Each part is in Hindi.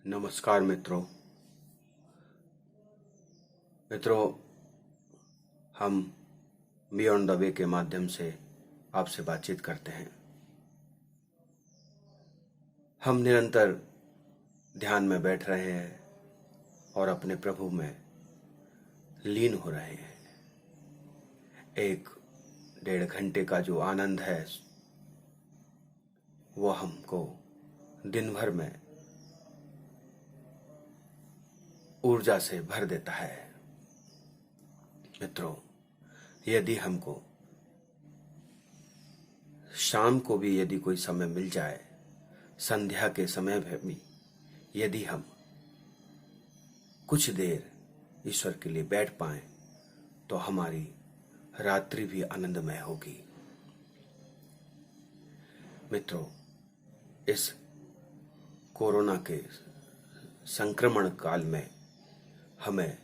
नमस्कार मित्रों। हम बियॉन्ड द वे के माध्यम से आपसे बातचीत करते हैं। हम निरंतर ध्यान में बैठ रहे हैं और अपने प्रभु में लीन हो रहे हैं। 1-1.5 घंटे का जो आनंद है वो हमको दिन भर में ऊर्जा से भर देता है। मित्रों, यदि हमको शाम को भी यदि कोई समय मिल जाए, संध्या के समय भी यदि हम कुछ देर ईश्वर के लिए बैठ पाएं तो हमारी रात्रि भी आनंदमय होगी। मित्रों, इस कोरोना के संक्रमण काल में हमें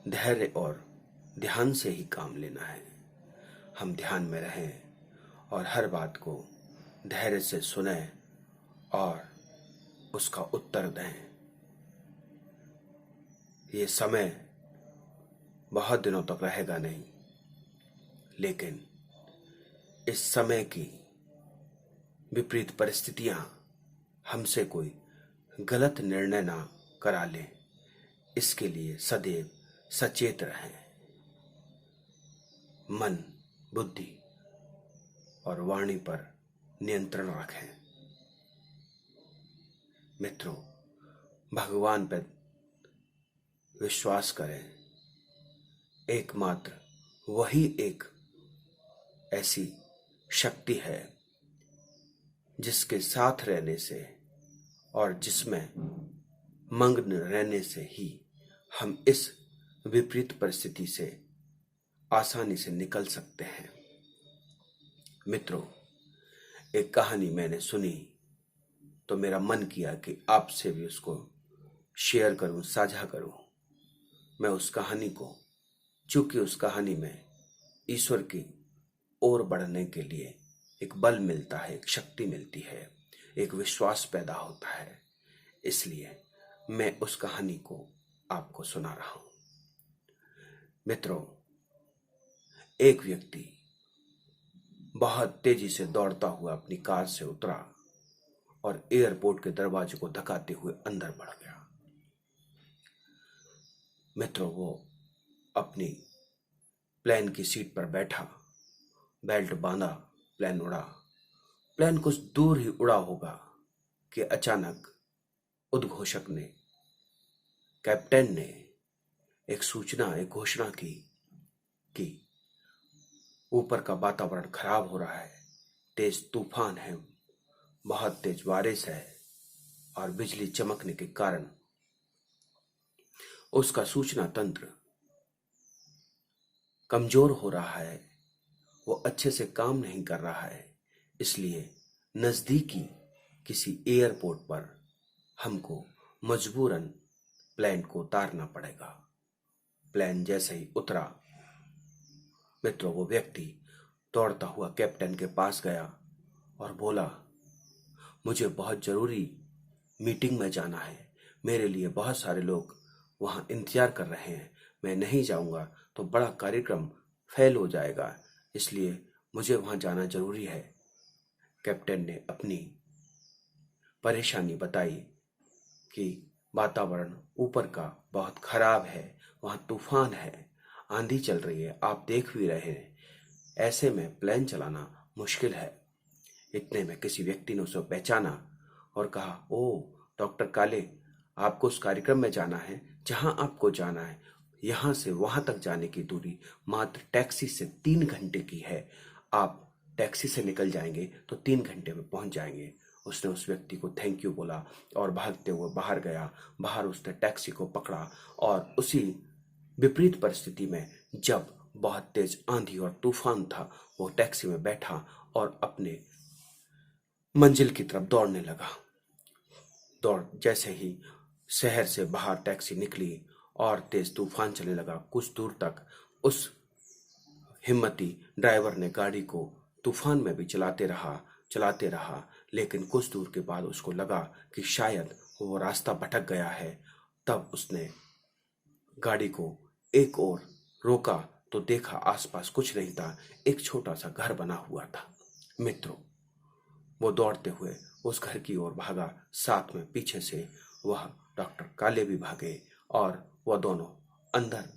धैर्य और ध्यान से ही काम लेना है। हम ध्यान में रहें और हर बात को धैर्य से सुनें और उसका उत्तर दें। ये समय बहुत दिनों तक रहेगा नहीं, लेकिन इस समय की विपरीत परिस्थितियां हमसे कोई गलत निर्णय ना करा लें, इसके लिए सदैव सचेत रहें। मन, बुद्धि और वाणी पर नियंत्रण रखें। मित्रों, भगवान पर विश्वास करें। एकमात्र वही एक ऐसी शक्ति है जिसके साथ रहने से और जिसमें मग्न रहने से ही हम इस विपरीत परिस्थिति से आसानी से निकल सकते हैं। मित्रों, एक कहानी मैंने सुनी तो मेरा मन किया कि आपसे भी उसको शेयर करूं, साझा करूं। मैं उस कहानी को, चूंकि उस कहानी में ईश्वर की ओर बढ़ने के लिए एक बल मिलता है, एक शक्ति मिलती है, एक विश्वास पैदा होता है, इसलिए मैं उस कहानी को आपको सुना रहा हूं। मित्रों, एक व्यक्ति बहुत तेजी से दौड़ता हुआ अपनी कार से उतरा और एयरपोर्ट के दरवाजे को धक्काते हुए अंदर बढ़ गया। मित्रों, वो अपनी प्लेन की सीट पर बैठा, बेल्ट बांधा, प्लेन उड़ा। प्लेन कुछ दूर ही उड़ा होगा कि अचानक उद्घोषक ने, कैप्टन ने एक घोषणा की कि ऊपर का वातावरण खराब हो रहा है, तेज तूफान है, बहुत तेज बारिश है और बिजली चमकने के कारण उसका सूचना तंत्र कमजोर हो रहा है, वो अच्छे से काम नहीं कर रहा है। इसलिए नजदीकी किसी एयरपोर्ट पर हमको मजबूरन प्लेन को उतारना पड़ेगा। प्लेन जैसे ही उतरा, मित्रों, वो व्यक्ति दौड़ता हुआ कैप्टन के पास गया और बोला, मुझे बहुत जरूरी मीटिंग में जाना है, मेरे लिए बहुत सारे लोग वहां इंतजार कर रहे हैं, मैं नहीं जाऊंगा तो बड़ा कार्यक्रम फेल हो जाएगा, इसलिए मुझे वहां जाना जरूरी है। कैप्टन ने अपनी परेशानी बताई कि वातावरण ऊपर का बहुत खराब है, वहां तूफान है, आंधी चल रही है, आप देख भी रहे हैं, ऐसे में प्लेन चलाना मुश्किल है। इतने में किसी व्यक्ति ने उसे पहचाना और कहा, ओ डॉक्टर काले, आपको उस कार्यक्रम में जाना है, जहां आपको जाना है, यहां से वहां तक जाने की दूरी मात्र टैक्सी से 3 घंटे की है, आप टैक्सी से निकल जाएंगे तो 3 घंटे में पहुंच जाएंगे। उसने उस व्यक्ति को थैंक यू बोला और भागते हुए बाहर गया। बाहर उसने टैक्सी को पकड़ा और उसी विपरीत परिस्थिति में, जब बहुत तेज आंधी और तूफान था, वो टैक्सी में बैठा और अपने मंजिल की तरफ दौड़ने लगा। दौड़ जैसे ही शहर से बाहर टैक्सी निकली और तेज तूफान चलने लगा, कुछ दूर तक उस हिम्मती ड्राइवर ने गाड़ी को तूफान में भी चलाते रहा, लेकिन कुछ दूर के बाद उसको लगा कि शायद वो रास्ता भटक गया है। तब उसने गाड़ी को एक और रोका तो देखा आसपास कुछ नहीं था, एक छोटा सा घर बना हुआ था। मित्रों, वो दौड़ते हुए उस घर की ओर भागा, साथ में पीछे से वह डॉक्टर काले भी भागे और वह दोनों अंदर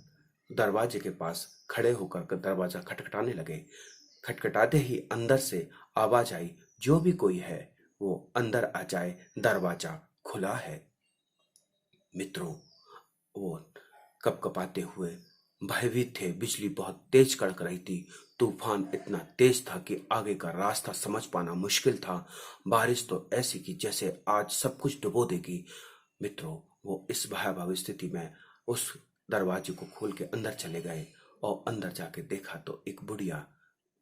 दरवाजे के पास खड़े होकर दरवाजा खटखटाने लगे। खटखटाते ही अंदर से आवाज आई, जो भी कोई है वो अंदर आ जाए, दरवाजा खुला है। मित्रों, वो कपकपाते हुए भयभीत थे। बिजली बहुत तेज कड़क रही थी। तूफान इतना तेज था कि आगे का रास्ता समझ पाना मुश्किल था। बारिश तो ऐसी की जैसे आज सब कुछ डुबो देगी। मित्रों, वो इस भयावह स्थिति में उस दरवाजे को खोल के अंदर चले गए और अंदर जाके देखा तो एक बुढ़िया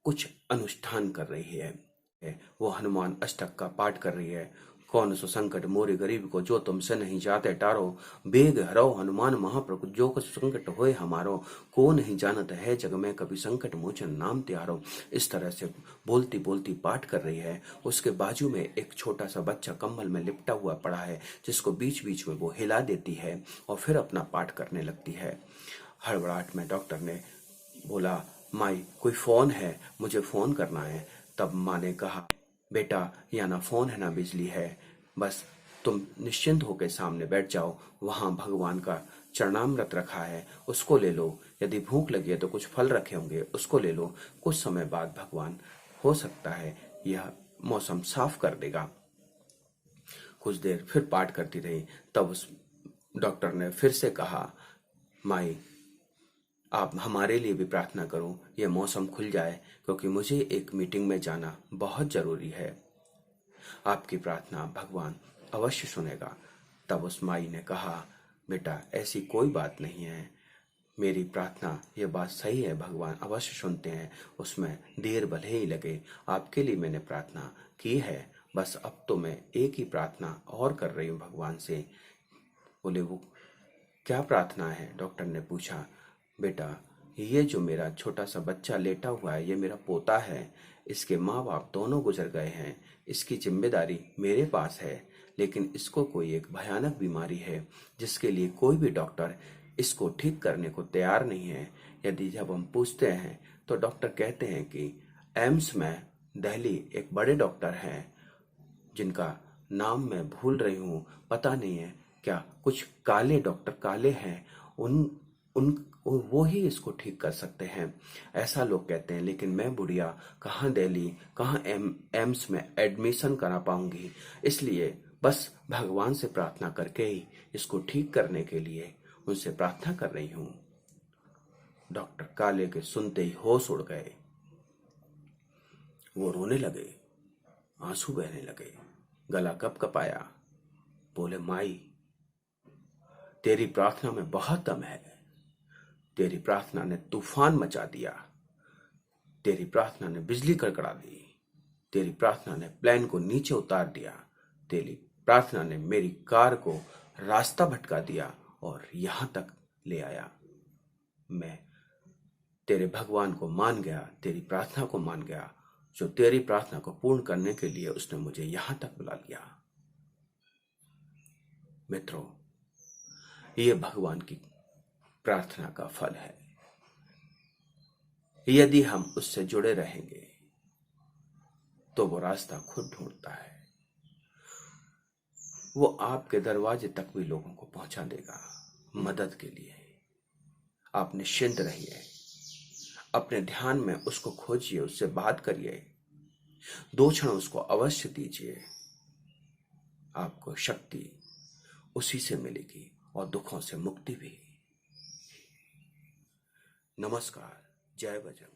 कुछ अनुष्ठान कर रही है। वो हनुमान अष्टक का पाठ कर रही है। कौन सो संकट मोरे गरीब को, जो तुमसे नहीं जाते टारो। बेग हरो हनुमान महाप्रभु, जो कुछ संकट होए हमारो। को नहीं जानत है जग में, कभी संकट मोचन नाम त्यारो। इस तरह से बोलती बोलती पाठ कर रही है। उसके बाजू में एक छोटा सा बच्चा कंबल में लिपटा हुआ पड़ा है, जिसको बीच बीच में वो हिला देती है और फिर अपना पाठ करने लगती है। हड़बड़ाहट में डॉक्टर ने बोला, माई कोई फोन है, मुझे फोन करना है। तब माँ ने कहा, बेटा यहाँ ना फोन है ना बिजली है, बस तुम निश्चिंत होकर सामने बैठ जाओ। वहां भगवान का चरणामृत रखा है, उसको ले लो। यदि भूख लगी है तो कुछ फल रखे होंगे, उसको ले लो। कुछ समय बाद भगवान, हो सकता है यह मौसम साफ कर देगा। कुछ देर फिर पाठ करती रही। तब उस डॉक्टर ने फिर से कहा, माई आप हमारे लिए भी प्रार्थना करो, यह मौसम खुल जाए, क्योंकि मुझे एक मीटिंग में जाना बहुत जरूरी है। आपकी प्रार्थना भगवान अवश्य सुनेगा। तब उस माई ने कहा, बेटा ऐसी कोई बात नहीं है, मेरी प्रार्थना ये बात सही है, भगवान अवश्य सुनते हैं, उसमें देर भले ही लगे। आपके लिए मैंने प्रार्थना की है, बस अब तो मैं एक ही प्रार्थना और कर रही हूँ भगवान से। बोले, वो क्या प्रार्थना है? डॉक्टर ने पूछा। बेटा, ये जो मेरा छोटा सा बच्चा लेटा हुआ है, ये मेरा पोता है। इसके माँ बाप दोनों गुजर गए हैं। इसकी जिम्मेदारी मेरे पास है, लेकिन इसको कोई एक भयानक बीमारी है जिसके लिए कोई भी डॉक्टर इसको ठीक करने को तैयार नहीं है। यदि जब हम पूछते हैं तो डॉक्टर कहते हैं कि एम्स में दिल्ली एक बड़े डॉक्टर हैं, जिनका नाम मैं भूल रही हूँ, पता नहीं है क्या, कुछ काले डॉक्टर काले हैं, उन उन वो ही इसको ठीक कर सकते हैं, ऐसा लोग कहते हैं। लेकिन मैं बुढ़िया कहाँ दिल्ली, कहाँ एम्स में एडमिशन करा पाऊंगी। इसलिए बस भगवान से प्रार्थना करके ही इसको ठीक करने के लिए उनसे प्रार्थना कर रही हूँ। डॉक्टर काले के सुनते ही होश उड़ गए। वो रोने लगे, आंसू बहने लगे, गला कपकपाया। बोले, माई तेरी प्रार्थना में बहुत दम है। तेरी प्रार्थना ने तूफान मचा दिया। तेरी प्रार्थना ने बिजली कड़कड़ा दी। तेरी प्रार्थना ने प्लेन को नीचे उतार दिया। तेरी प्रार्थना ने मेरी कार को रास्ता भटका दिया और यहां तक ले आया। मैं तेरे भगवान को मान गया, तेरी प्रार्थना को मान गया, जो तेरी प्रार्थना को पूर्ण करने के लिए उसने मुझे यहां तक बुला लिया। मित्रों, ये भगवान की प्रार्थना का फल है। यदि हम उससे जुड़े रहेंगे तो वो रास्ता खुद ढूंढता है। वो आपके दरवाजे तक भी लोगों को पहुंचा देगा मदद के लिए। आप निश्चिंत रहिए, अपने ध्यान में उसको खोजिए, उससे बात करिए, 2 क्षण उसको अवश्य दीजिए। आपको शक्ति उसी से मिलेगी और दुखों से मुक्ति भी। नमस्कार, जय बजरंग।